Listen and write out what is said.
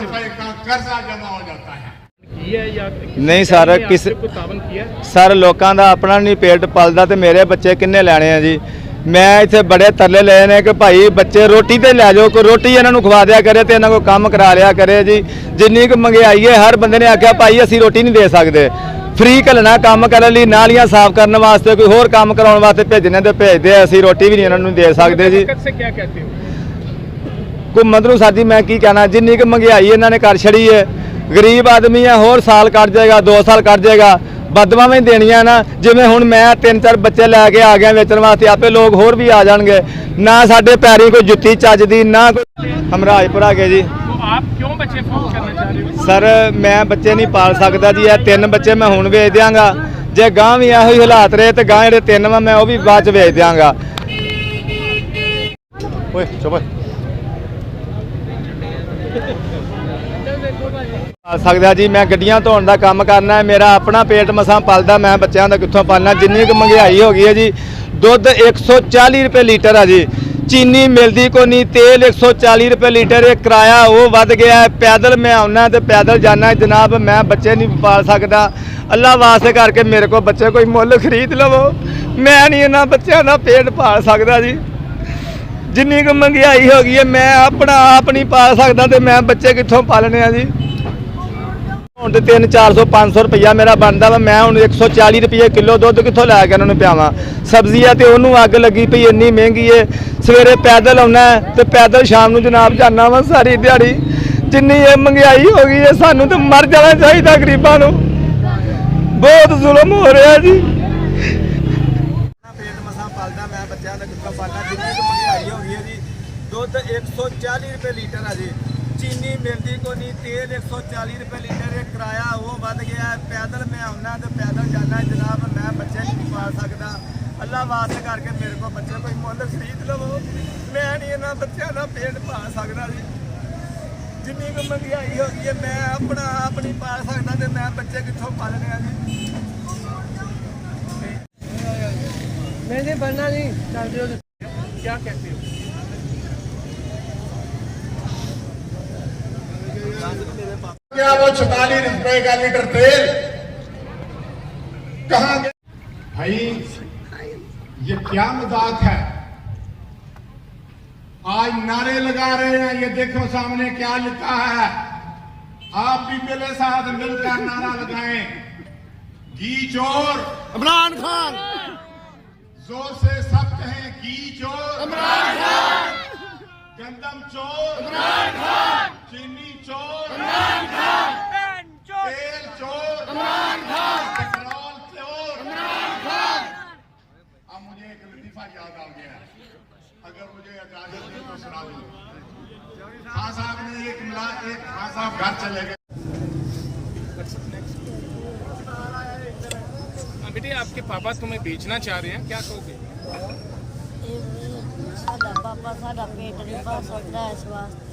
रुपए का कर्जा जमा हो जाता है। नहीं सर, किस सर लोगों का अपना नहीं पेट पलदा तो मेरे बच्चे किन्ने लैने हैं जी। मैं इतने बड़े तरले लए ने कि भाई बच्चे रोटी तो लै जाओ, कोई रोटी इन्हों खवा दिया करे तो इन्हों को काम करा लिया करे जी। जिन्नी क महंगाई है, हर बंदे ने आख्या भाई असी रोटी नहीं दे सकते, फ्री घलना काम करने लिए, नालियां साफ करने वास्ते, कोई होर काम कराने वास्ते भेजने तो भेजते, असी रोटी भी नहीं इन्हों दे सकते जी। घूमत नूं सर जी मैं की कहना, जिन्नी क महंगाई इन्होंने कर छड़ी है, गरीब आदमी है, होर साल कट जाएगा, 2 साल कट जाएगा, बदवा में देनिया ना। जिवें हुण मैं 3-4 बच्चे लैके आ गया वेचण वास्ते, आपे लोग होर भी आ जाएंगे ना। साडे पैरी कोई जुत्ती चजदी ना, कोई हमराजपुरा के जी। तो आप क्यों बच्चे फोन करना चाह रहे हो? सर मैं बच्चे नहीं पाल सकता जी, ये 3 बच्चे मैं हुण वेच दियांगा, जे गांह भी इहो हालात रहे तो गांह जेहड़े 3 वा मैं वो भी बाद च वेच दियांगा। ओए चुप सकदा जी। मैं गड्डियां धोण दा काम करना है, मेरा अपना पेट मसां पलदा, मैं बच्चों का कित्थों पालना। जिन्नी क महंगाई हो गई है जी, दुध 140 रुपये लीटर है जी, चीनी मिलती को नहीं, तेल 140 रुपये लीटर है, किराया वो वध गया है। पैदल मैं आना तो पैदल जाना है जनाब, मैं बच्चे नहीं पाल सकता। अल्लाह वास्ते करके मेरे को बच्चे कोई मुल खरीद लवो, मैं नहीं इन्होंने बच्चों का पेट पाल सकता जी। जिन्नी क महंगाई हो गई है, मैं अपना आप नहीं पाल सकता तो मैं बच्चे कित्थों पालने हैं जी। ਹੁਣ ਤੇ 300-400-500 रुपया मेरा बनता वा, मैं हूँ 140 रुपये किलो दुध कितों लैके उन्होंने पियावा। सब्जी है तो उन्होंने अग लगी पई, इन्नी महंगी है। सवेरे पैदल आना है तो पैदल शाम को जनाब जाना वा सारी दिहाड़ी। जिन्नी ये महंगाई हो गई है, सानू तो मर जाना चाहिए गरीबों को, बहुत जुल्म हो रहा जी। पेट मसा पलदा, मैं बच्चों का कितों पालना। जिन्नी महंगाई हो गई है जी, दुध 140 रुपये लीटर है जी, चीनी मिलती को नहीं, तेल 140 रुपये लीटर है, किराया वो वध गया है। पैदल मैं आना तो पैदल जाना है जनाब, मैं बच्चे नहीं पाल सकता। अल्लाह वास्ते करके मेरे को बच्चे कोई मुल खरीद लवो, मैं नहीं इन्होंने बच्चों का पेट पाल सकता जी। जिन्नी को महंगाई हो गई है, मैं अपना आप नहीं पाल सकता तो मैं बच्चे कितों पालने हैं जी। मैंने बनना नहीं चल रही हो, क्या कहते हो? क्या वो 44 रुपए का लीटर तेल कहाँ गया भाई? ये क्या मजाक है? आज नारे लगा रहे हैं, ये देखो सामने क्या लिखा है। आप भी मेरे साथ मिलकर नारा लगाएं, घी चोर इमरान खान, जोर से सब कहें घी चोर इमरान खान, गंदम चोर इमरान खान, चीनी चोर इमरान खान, तेल चोर इमरान खान, पेट्रोल चोर इमरान खान। अब मुझे एक लतीफा याद आ गया, अगर मुझे इजाजत दी तो सुना दूं। खान साहब ने एक खान साहब घर चले गए। बेटे आपके पापा तुम्हें बेचना चाह रहे हैं, क्या कहोगे? साडा पापा साडा पेट नहीं भर सकता, इस वास्ते